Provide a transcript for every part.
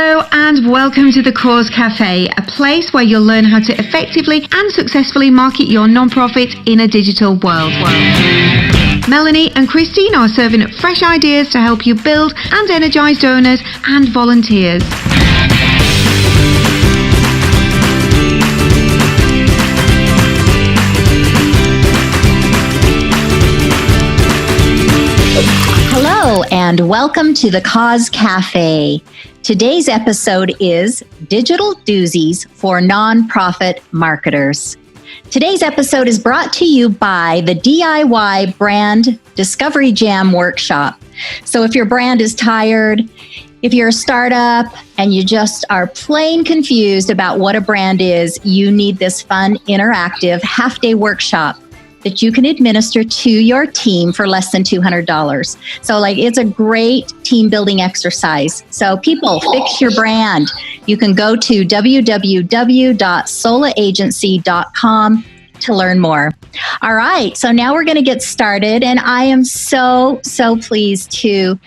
Hello and welcome to the Cause Cafe, a place where you'll learn how to effectively and successfully market your nonprofit in a digital world. Melanie and Christine are serving up fresh ideas to help you build and energize donors and volunteers. Hello and welcome to the Cause Cafe. Today's episode is Digital Doozies for Nonprofit Marketers. Today's episode is brought to you by the DIY Brand Discovery Jam Workshop. So if your brand is tired, if you're a startup and you just are plain confused about what a brand is, you need this fun, interactive half-day workshop that you can administer to your team for less than $200. So it's a great team building exercise. So people, fix your brand. You can go to www.solaagency.com to learn more. All right, so now we're going to get started. And I am so pleased to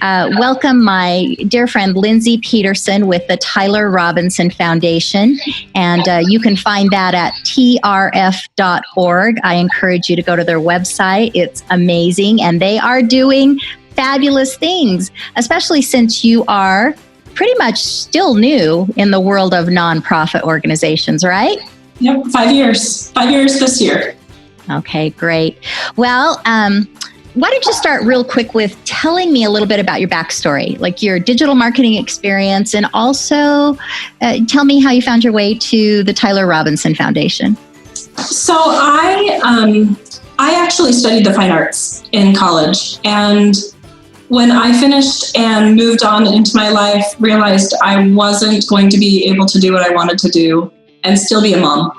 welcome my dear friend, Lindsey Petersen with the Tyler Robinson Foundation. And you can find that at trf.org. I encourage you to go to their website. It's amazing. And they are doing fabulous things, especially since you are pretty much still new in the world of nonprofit organizations, right? Yep, 5 years. 5 years this year. Okay, great. Well, why don't you start real quick with telling me a little bit about your backstory, like your digital marketing experience, and also tell me how you found your way to the Tyler Robinson Foundation. So I actually studied the fine arts in college, and when I finished and moved on into my life, realized I wasn't going to be able to do what I wanted to do and still be a mom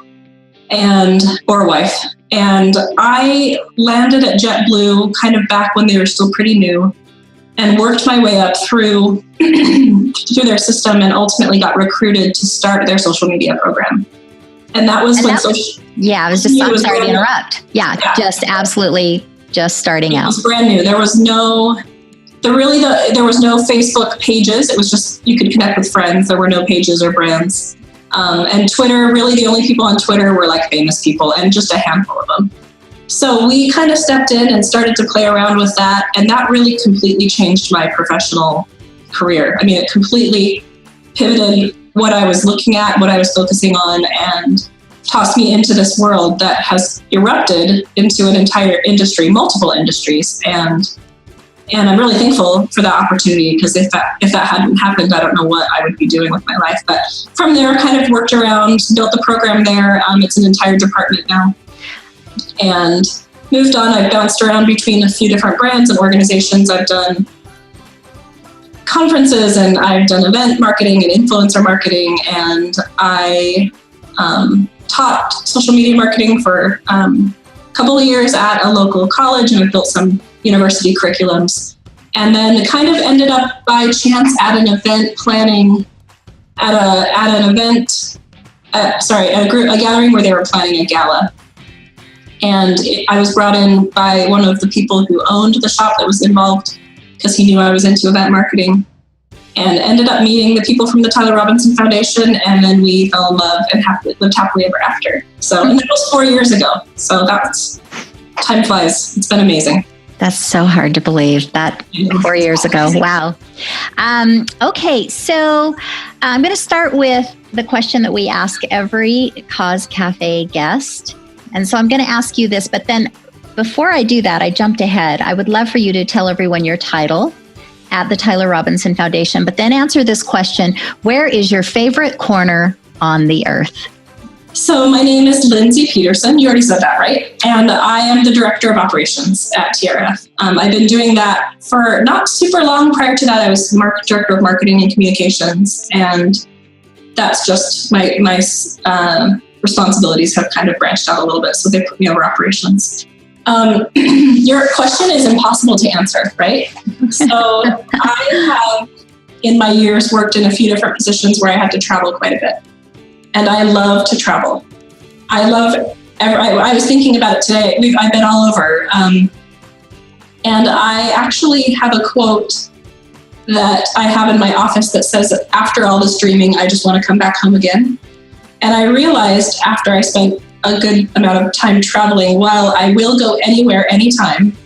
or a wife. And I landed at JetBlue kind of back when they were still pretty new and worked my way up through their system and ultimately got recruited to start their social media program. And that was I'm sorry to interrupt. Yeah, just absolutely just starting out. It was brand new. There was no Facebook pages. It was just, you could connect with friends. There were no pages or brands. And Twitter, really the only people on Twitter were famous people and just a handful of them. So we kind of stepped in and started to play around with that. And that really completely changed my professional career. I mean, it completely pivoted what I was looking at, what I was focusing on, and tossed me into this world that has erupted into an entire industry, multiple industries. And I'm really thankful for that opportunity, because if that hadn't happened, I don't know what I would be doing with my life. But from there, kind of worked around, built the program there. It's an entire department now. And moved on. I've bounced around between a few different brands and organizations. I've done conferences, and I've done event marketing and influencer marketing. And I taught social media marketing for a couple of years at a local college, and I've built some university curriculums, and then kind of ended up by chance at an event planning a gathering where they were planning a gala. And I was brought in by one of the people who owned the shop that was involved, because he knew I was into event marketing, and ended up meeting the people from the Tyler Robinson Foundation. And then we fell in love and lived happily ever after. So, and that was 4 years ago. So time flies. It's been amazing. That's so hard to believe that 4 years ago. Wow. Okay, so I'm going to start with the question that we ask every Cause Cafe guest. And so I'm going to ask you this, but then before I do that, I jumped ahead. I would love for you to tell everyone your title at the Tyler Robinson Foundation, but then answer this question: where is your favorite corner on the earth? So my name is Lindsey Petersen. You already said that, right? And I am the Director of Operations at TRF. I've been doing that for not super long. Prior to that, I was Director of Marketing and Communications. And that's just my responsibilities have kind of branched out a little bit. So they put me over operations. Your question is impossible to answer, right? So I have, in my years, worked in a few different positions where I had to travel quite a bit. And I love to travel. I was thinking about it today. I've been all over. And I actually have a quote that I have in my office that says that after all this dreaming, I just want to come back home again. And I realized after I spent a good amount of time traveling, while I will go anywhere, anytime,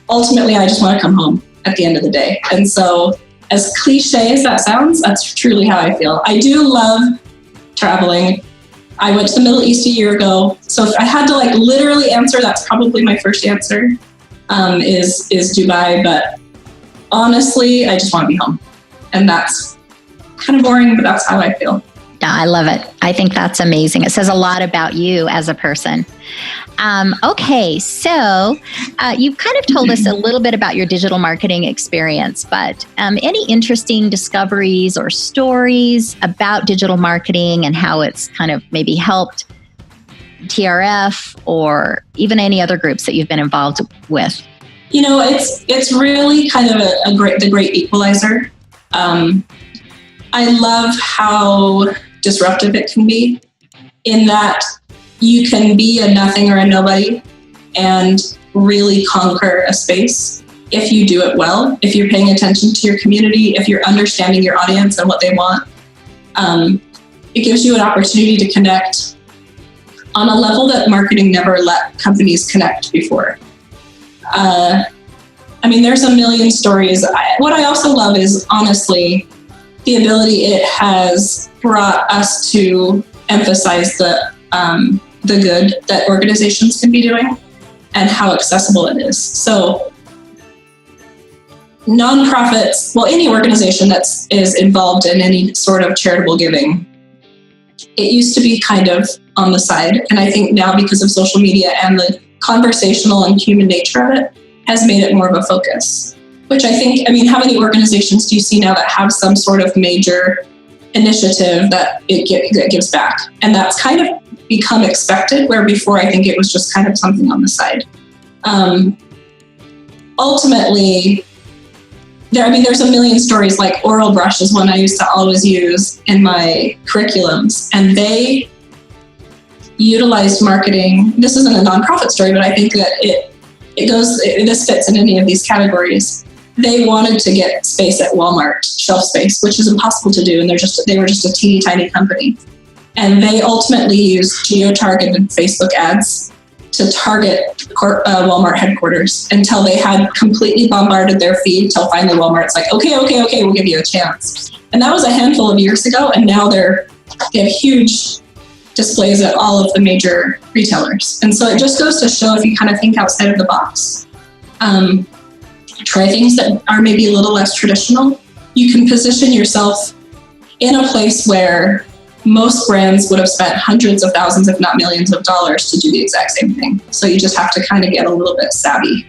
ultimately I just want to come home at the end of the day. And so, as cliche as that sounds, that's truly how I feel. I do love traveling. I went to the Middle East a year ago. So if I had to like literally answer, that's probably my first answer, is Dubai. But honestly, I just want to be home. And that's kind of boring, but that's how I feel. I love it. I think that's amazing. It says a lot about you as a person. Okay, so you've kind of told us a little bit about your digital marketing experience, but any interesting discoveries or stories about digital marketing and how it's kind of maybe helped TRF or even any other groups that you've been involved with? You know, it's really kind of the great equalizer. I love how disruptive it can be, in that you can be a nothing or a nobody and really conquer a space if you do it well, if you're paying attention to your community, if you're understanding your audience and what they want. It gives you an opportunity to connect on a level that marketing never let companies connect before. I mean, there's a million stories. What I also love is, honestly, the ability it has brought us to emphasize the good that organizations can be doing and how accessible it is. So nonprofits, well, any organization that is involved in any sort of charitable giving, it used to be kind of on the side. And I think now, because of social media and the conversational and human nature of it, has made it more of a focus. Which I think, I mean, how many organizations do you see now that have some sort of major initiative that that gives back? And that's kind of become expected, where before I think it was just kind of something on the side. Ultimately, there's a million stories. Like Oral Brush is one I used to always use in my curriculums, and they utilized marketing. This isn't a nonprofit story, but I think that this fits in any of these categories. They wanted to get space at Walmart, shelf space, which is impossible to do. And they were just a teeny tiny company. And they ultimately used geo-targeted Facebook ads to target Walmart headquarters until they had completely bombarded their feed, till finally Walmart's like, okay, we'll give you a chance. And that was a handful of years ago. And now they have huge displays at all of the major retailers. And so it just goes to show, if you kind of think outside of the box, try things that are maybe a little less traditional, you can position yourself in a place where most brands would have spent hundreds of thousands, if not millions of dollars to do the exact same thing. So you just have to kind of get a little bit savvy.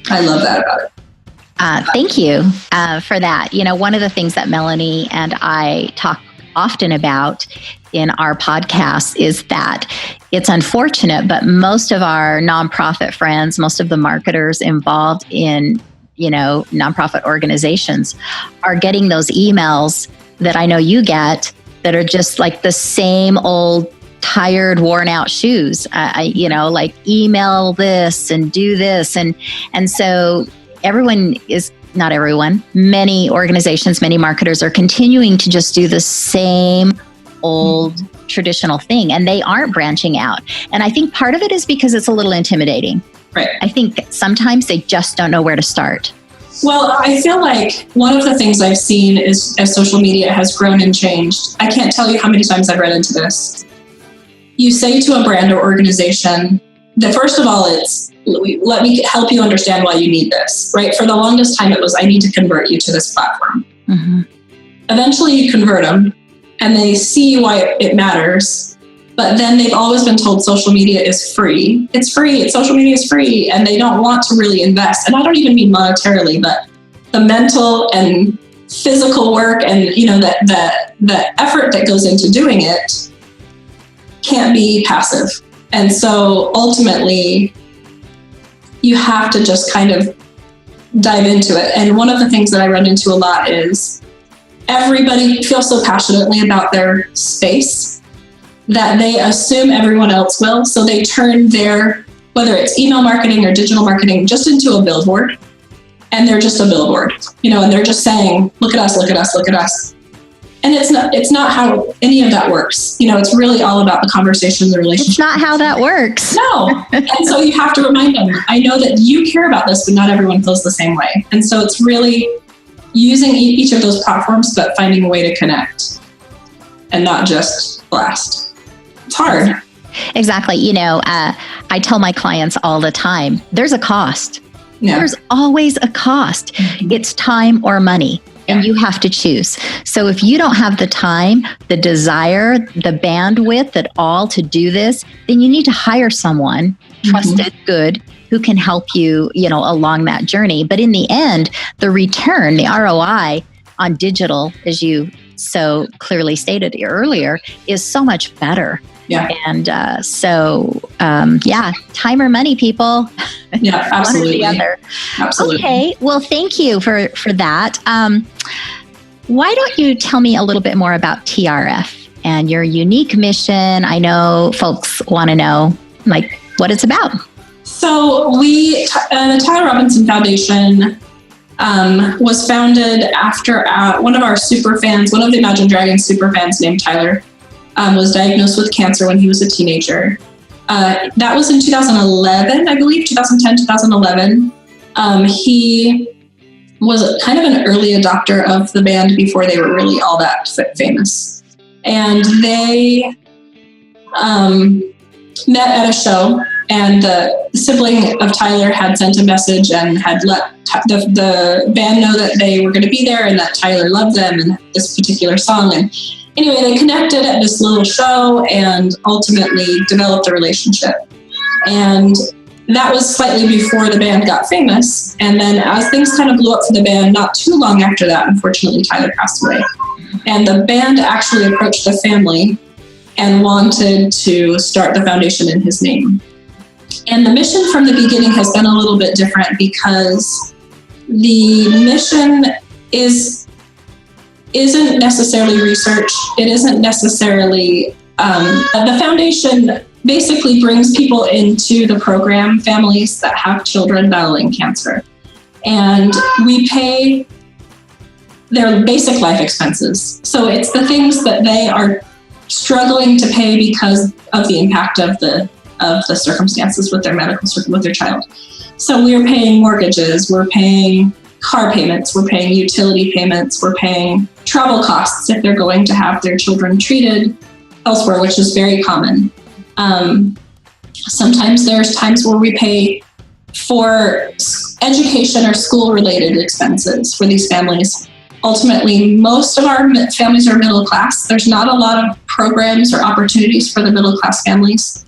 I love that about it. Thank you for that. You know, one of the things that Melanie and I talk often about in our podcast is that it's unfortunate, but most of our nonprofit friends, most of the marketers involved in, nonprofit organizations are getting those emails that I know you get that are just like the same old tired, worn out shoes, like email this and do this. And so not everyone, many organizations, many marketers are continuing to just do the same old traditional thing, and they aren't branching out. And I think part of it is because it's a little intimidating. Right. I think sometimes they just don't know where to start. Well, I feel like one of the things I've seen is, as social media has grown and changed, I can't tell you how many times I've read into this. You say to a brand or organization that, first of all, it's, let me help you understand why you need this, right? For the longest time, it was, I need to convert you to this platform. Mm-hmm. Eventually, you convert them, and they see why it matters. But then they've always been told social media is free. It's free. Social media is free. And they don't want to really invest. And I don't even mean monetarily, but the mental and physical work and, the effort that goes into doing it can't be passive. And so ultimately, you have to just kind of dive into it. And one of the things that I run into a lot is everybody feels so passionately about their space that they assume everyone else will. So they turn their, whether it's email marketing or digital marketing, just into a billboard. and they're just a billboard, and they're just saying, look at us, look at us, look at us. And it's not how any of that works. It's really all about the conversation, the relationship. It's not how that works. No. And so you have to remind them, I know that you care about this, but not everyone feels the same way. And so it's really using each of those platforms, but finding a way to connect and not just blast. It's hard. Exactly. I tell my clients all the time, there's a cost. Yeah. There's always a cost. Mm-hmm. It's time or money. And you have to choose. So if you don't have the time, the desire, the bandwidth at all to do this, then you need to hire someone trusted, good, who can help you, along that journey. But in the end, the return, the ROI on digital, as you so clearly stated earlier, is so much better. Yeah. And time or money, people. Yeah, absolutely. One or the other. Absolutely. Okay. Well, thank you for that. Why don't you tell me a little bit more about TRF and your unique mission? I know folks want to know, what it's about. So the Tyler Robinson Foundation was founded after one of our super fans, one of the Imagine Dragons super fans named Tyler, was diagnosed with cancer when he was a teenager. That was in 2011, I believe, 2010, 2011. He was kind of an early adopter of the band before they were really all that famous. And they met at a show, and the sibling of Tyler had sent a message and had let the band know that they were going to be there and that Tyler loved them and this particular song. And anyway, they connected at this little show and ultimately developed a relationship. And that was slightly before the band got famous. And then as things kind of blew up for the band, not too long after that, unfortunately, Tyler passed away. And the band actually approached the family and wanted to start the foundation in his name. And the mission from the beginning has been a little bit different because the mission isn't necessarily research. It isn't necessarily, the foundation basically brings people into the program, families that have children battling cancer. And we pay their basic life expenses. So it's the things that they are struggling to pay because of the impact of the circumstances with their with their child. So we're paying mortgages, we're paying car payments, we're paying utility payments, we're paying travel costs if they're going to have their children treated elsewhere, which is very common. Sometimes there's times where we pay for education or school-related expenses for these families. Ultimately, most of our families are middle class. There's not a lot of programs or opportunities for the middle class families.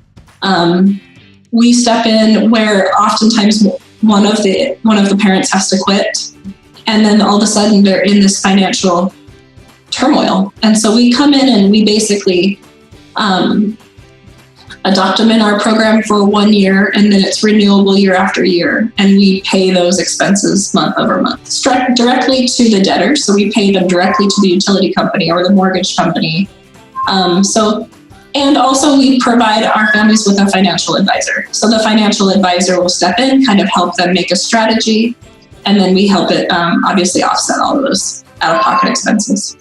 We step in where oftentimes one of the parents has to quit, and then all of a sudden they're in this financial turmoil. And so we come in and we basically adopt them in our program for 1 year, and then it's renewable year after year. And we pay those expenses month over month, directly to the debtor. So we pay them directly to the utility company or the mortgage company. And also we provide our families with a financial advisor. So the financial advisor will step in, kind of help them make a strategy, and then we help it obviously offset all of those out-of-pocket expenses.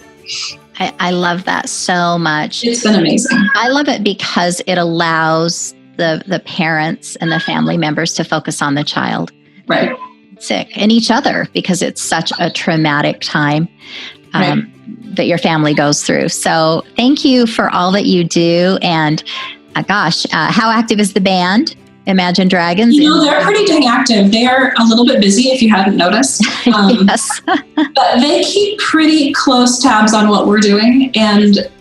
I love that so much. It's been amazing. I love it because it allows the parents and the family members to focus on the child. Right. Sick and each other, because it's such a traumatic time that your family goes through. So thank you for all that you do. And how active is the band, Imagine Dragons? They're pretty dang active. They're a little bit busy, if you hadn't noticed. Yes. But they keep pretty close tabs on what we're doing. And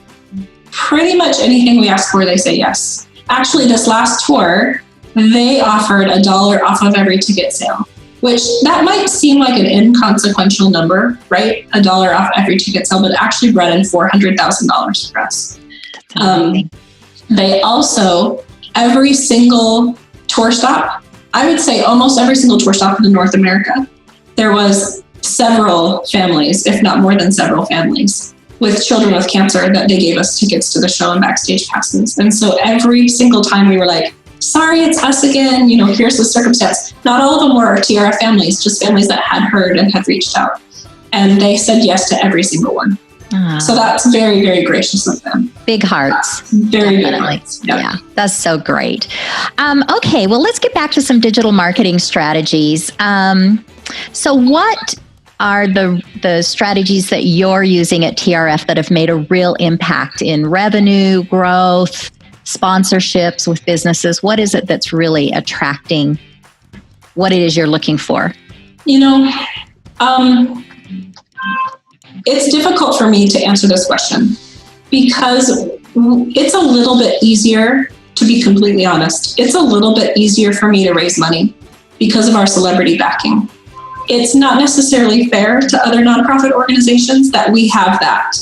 pretty much anything we ask for, they say yes. Actually, this last tour, they offered $1 off of every ticket sale, which that might seem like an inconsequential number, right? $1 off every ticket sale, but it actually brought in $400,000 for us. They also, every single tour stop, I would say almost every single tour stop in North America, there was several families, if not more than several families, with children with cancer that they gave us tickets to the show and backstage passes. And so every single time we were like, sorry, it's us again. Here's the circumstance. Not all of them were TRF families, just families that had heard and had reached out. And they said yes to every single one. So that's very, very gracious of them. Big hearts. Very Definitely. big hearts. Yeah, that's so great. Okay, well, let's get back to some digital marketing strategies. So what are the strategies that you're using at TRF that have made a real impact in revenue, growth, sponsorships with businesses? What is it that's really attracting what it is you're looking for? It's difficult for me to answer this question because it's a little bit easier, to be completely honest. It's a little bit easier for me to raise money because of our celebrity backing. It's not necessarily fair to other nonprofit organizations that we have that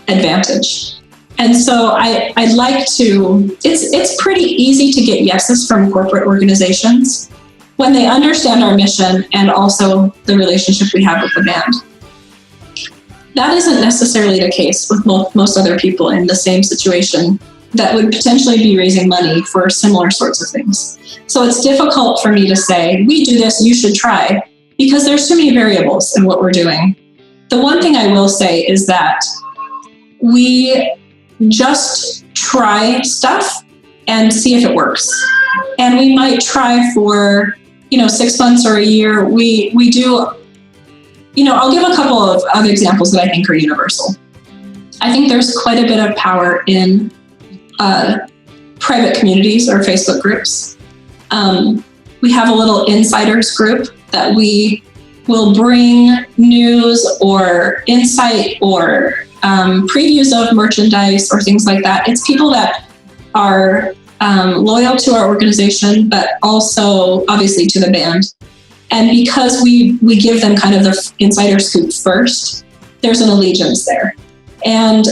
advantage. And so I'd like to, it's pretty easy to get yeses from corporate organizations when they understand our mission and also the relationship we have with the band. That isn't necessarily the case with most other people in the same situation that would potentially be raising money for similar sorts of things. So it's difficult for me to say, we do this, you should try, because there's too many variables in what we're doing. The one thing I will say is that we just try stuff and see if it works. And we might try for, 6 months or a year. We do, I'll give a couple of examples that I think are universal. I think there's quite a bit of power in private communities or Facebook groups. We have a little insiders group that we will bring news or insight or previews of merchandise or things like that. It's people that are loyal to our organization, but also obviously to the band. And because we give them kind of the insider scoop first, there's an allegiance there. And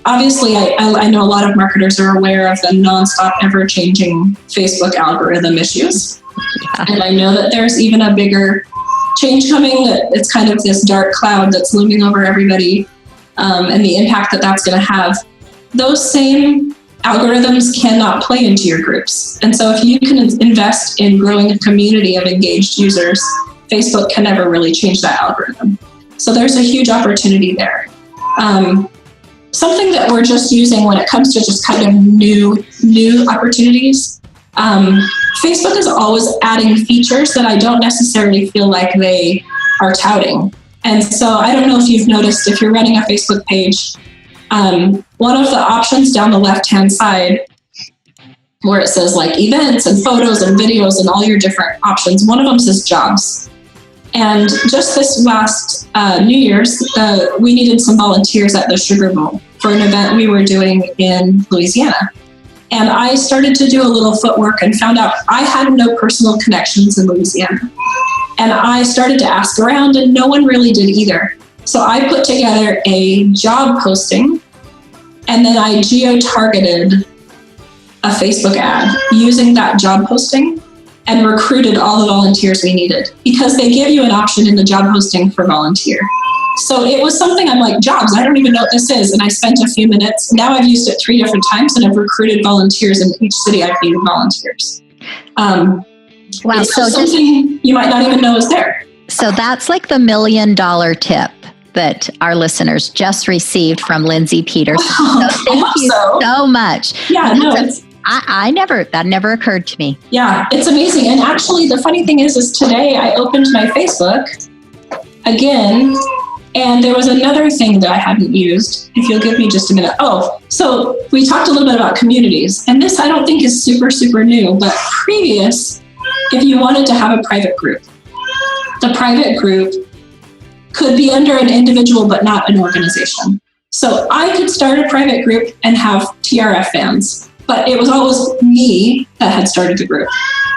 obviously, I know a lot of marketers are aware of the nonstop, ever-changing Facebook algorithm issues. Yeah. And I know that there's even a bigger change coming, that it's kind of this dark cloud that's looming over everybody, and the impact that that's going to have. Those same algorithms cannot play into your groups. And so if you can invest in growing a community of engaged users, Facebook can never really change that algorithm. So there's a huge opportunity there. Something that we're just using when it comes to just kind of new opportunities, Facebook is always adding features that I don't necessarily feel like they are touting. And so I don't know if you've noticed, if you're running a Facebook page, one of the options down the left-hand side where it says like events and photos and videos and all your different options, one of them says jobs. And just this last New Year's, we needed some volunteers at the Sugar Bowl for an event we were doing in Louisiana. And I started to do a little footwork and found out I had no personal connections in Louisiana. And I started to ask around and no one really did either. So I put together a job posting and then I geo-targeted a Facebook ad using that job posting and recruited all the volunteers we needed, because they give you an option in the job posting for volunteer. So it was something I'm like, jobs, I don't even know what this is. And I spent a few minutes. Now I've used it 3 different times and I've recruited volunteers in each city I've needed volunteers. Wow. It's so something you might not even know is there. So that's like the $1 million tip that our listeners just received from Lindsey Petersen. So thank you so much. Yeah, no, that never occurred to me. Yeah, it's amazing. And actually the funny thing is today I opened my Facebook again, and there was another thing that I hadn't used. If you'll give me just a minute. Oh, so we talked a little bit about communities, and this I don't think is super, super new, but previous, if you wanted to have a private group, the private group could be under an individual, but not an organization. So I could start a private group and have TRF fans, but it was always me that had started the group,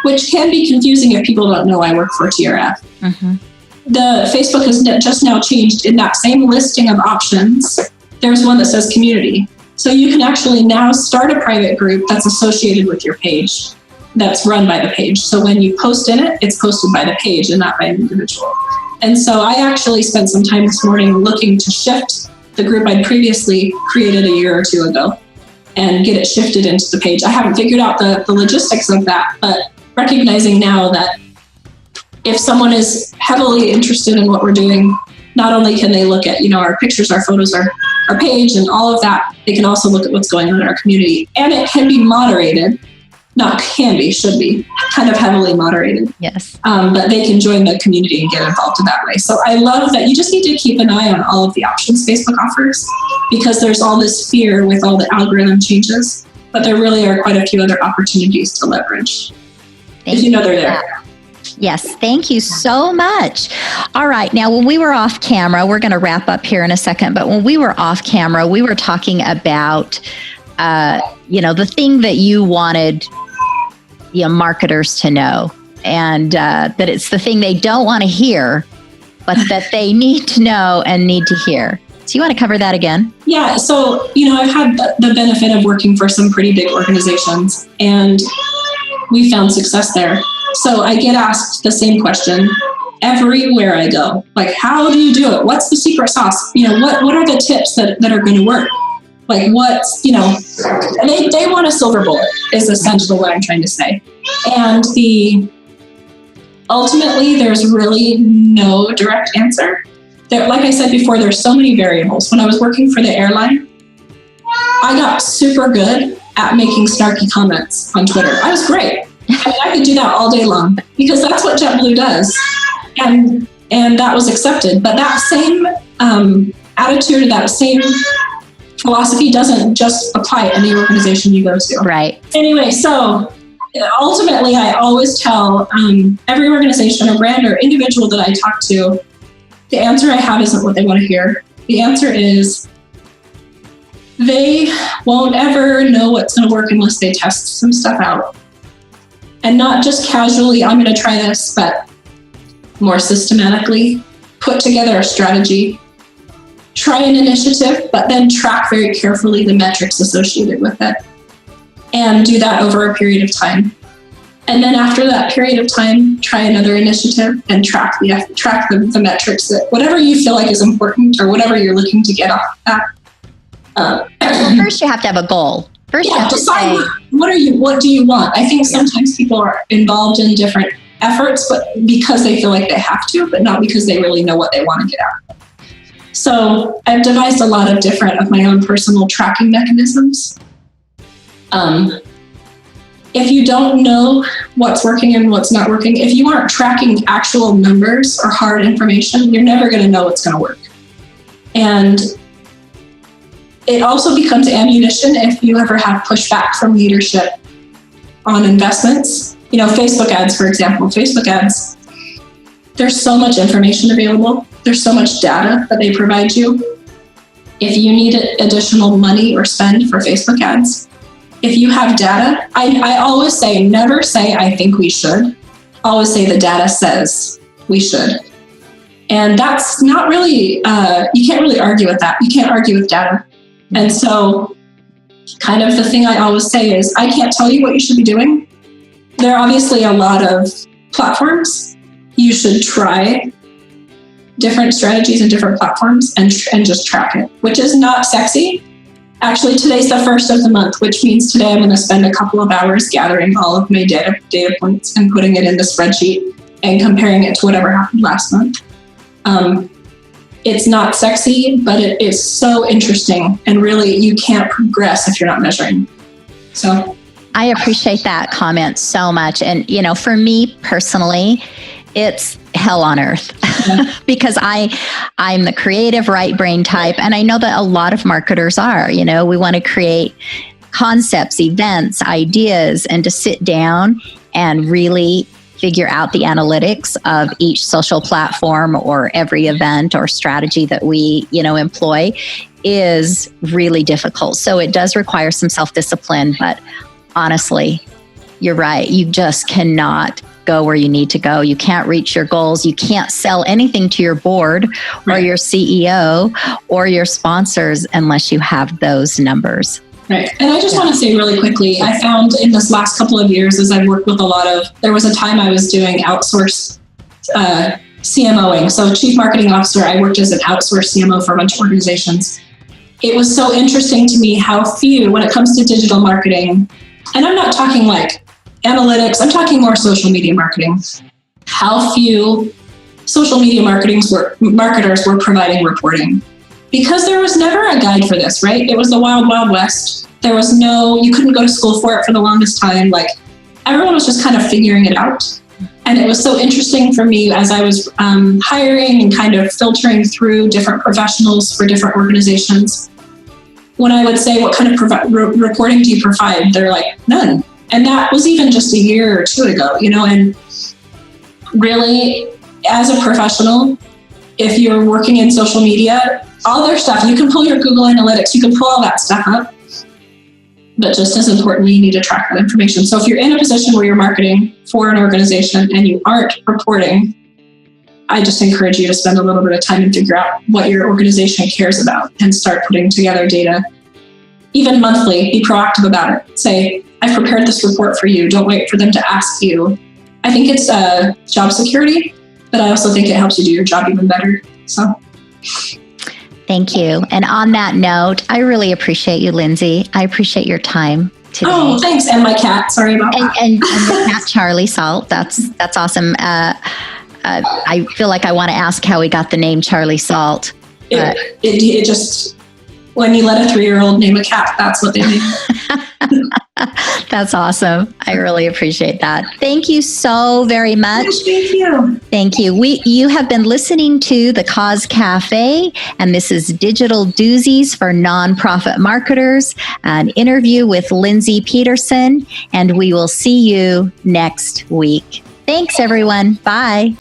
which can be confusing if people don't know I work for TRF. Mm-hmm. The Facebook has just now changed. In that same listing of options, there's one that says community. So you can actually now start a private group that's associated with your page, that's run by the page. So when you post in it, it's posted by the page and not by an individual. And so I actually spent some time this morning looking to shift the group I'd previously created a year or two ago and get it shifted into the page. I haven't figured out the logistics of that, but recognizing now that if someone is heavily interested in what we're doing, not only can they look at, our pictures, our photos, our page and all of that, they can also look at what's going on in our community. And it can be moderated, not can be, should be, kind of heavily moderated. Yes. But they can join the community and get involved in that way. So I love that you just need to keep an eye on all of the options Facebook offers, because there's all this fear with all the algorithm changes, but there really are quite a few other opportunities to leverage. If you know they're there. Yes, thank you so much. All right, now when we were off camera, we're going to wrap up here in a second, but when we were off camera, we were talking about, the thing that you wanted marketers to know, and that it's the thing they don't want to hear, but that they need to know and need to hear. So you want to cover that again? Yeah, so, I've had the benefit of working for some pretty big organizations, and we found success there. So I get asked the same question everywhere I go. Like, how do you do it? What's the secret sauce? What are the tips that are going to work? Like, what's, they want a silver bullet is essentially what I'm trying to say. And ultimately, there's really no direct answer. Like I said before, there's so many variables. When I was working for the airline, I got super good at making snarky comments on Twitter. I was great. I could do that all day long because that's what JetBlue does. And that was accepted. But that same attitude, that same philosophy doesn't just apply to any organization you go to. Right. Anyway, so ultimately, I always tell every organization or brand or individual that I talk to, the answer I have isn't what they want to hear. The answer is they won't ever know what's going to work unless they test some stuff out. And not just casually, I'm going to try this, but more systematically, put together a strategy, try an initiative, but then track very carefully the metrics associated with it, and do that over a period of time. And then after that period of time, try another initiative and track the metrics, that whatever you feel like is important or whatever you're looking to get off that. Well, first you have to have a goal. First, you have to decide say, what do you want? I think sometimes people are involved in different efforts, but because they feel like they have to, but not because they really know what they want to get out of it. So I've devised a lot of different of my own personal tracking mechanisms. If you don't know what's working and what's not working, if you aren't tracking actual numbers or hard information, you're never going to know what's going to work. And it also becomes ammunition if you ever have pushback from leadership on investments. Facebook ads, for example. Facebook ads, there's so much information available. There's so much data that they provide you. If you need additional money or spend for Facebook ads, if you have data, I always say, never say, I think we should. Always say the data says we should. And that's not really, you can't really argue with that. You can't argue with data. And so kind of the thing I always say is, I can't tell you what you should be doing. There are obviously a lot of platforms. You should try different strategies and different platforms and just track it, which is not sexy. Actually, today's the first of the month, which means today I'm going to spend a couple of hours gathering all of my data points and putting it in the spreadsheet and comparing it to whatever happened last month. It's not sexy, but it is so interesting. And really, you can't progress if you're not measuring. So I appreciate that comment so much. And, for me personally, it's hell on earth because I'm the creative right brain type. And I know that a lot of marketers are, we want to create concepts, events, ideas, and to sit down and really figure out the analytics of each social platform or every event or strategy that we, employ is really difficult. So it does require some self-discipline, but honestly, you're right. You just cannot go where you need to go. You can't reach your goals. You can't sell anything to your board or your CEO or your sponsors unless you have those numbers. Right. And I just want to say really quickly, I found in this last couple of years, as I've worked with there was a time I was doing outsourced CMOing. So chief marketing officer, I worked as an outsourced CMO for a bunch of organizations. it was so interesting to me how few, when it comes to digital marketing, and I'm not talking like analytics, I'm talking more social media marketing, how few social media marketers were providing reporting. Because there was never a guide for this, right? It was the wild, wild west. There was you couldn't go to school for it for the longest time. Like, everyone was just kind of figuring it out. And it was so interesting for me as I was hiring and kind of filtering through different professionals for different organizations. When I would say, what kind of reporting do you provide? They're like, none. And that was even just a year or two ago, and really, as a professional, if you're working in social media, all their stuff, you can pull your Google Analytics, you can pull all that stuff up. But just as importantly, you need to track that information. So if you're in a position where you're marketing for an organization and you aren't reporting, I just encourage you to spend a little bit of time and figure out what your organization cares about and start putting together data. Even monthly, be proactive about it. Say, I've prepared this report for you. Don't wait for them to ask you. I think it's job security, but I also think it helps you do your job even better. So. Thank you. And on that note, I really appreciate you, Lindsey. I appreciate your time today. Oh, thanks. And my cat. Sorry about that. And your cat, Charlie Salt. That's awesome. I feel like I want to ask how he got the name Charlie Salt. It just, when you let a 3-year-old name a cat, that's what they name. That's awesome. I really appreciate that. Thank you so very much. Thank you. Thank you. You have been listening to the Cause Cafe, and this is Digital Doozies for Nonprofit Marketers, an interview with Lindsey Petersen, and we will see you next week. Thanks, everyone. Bye.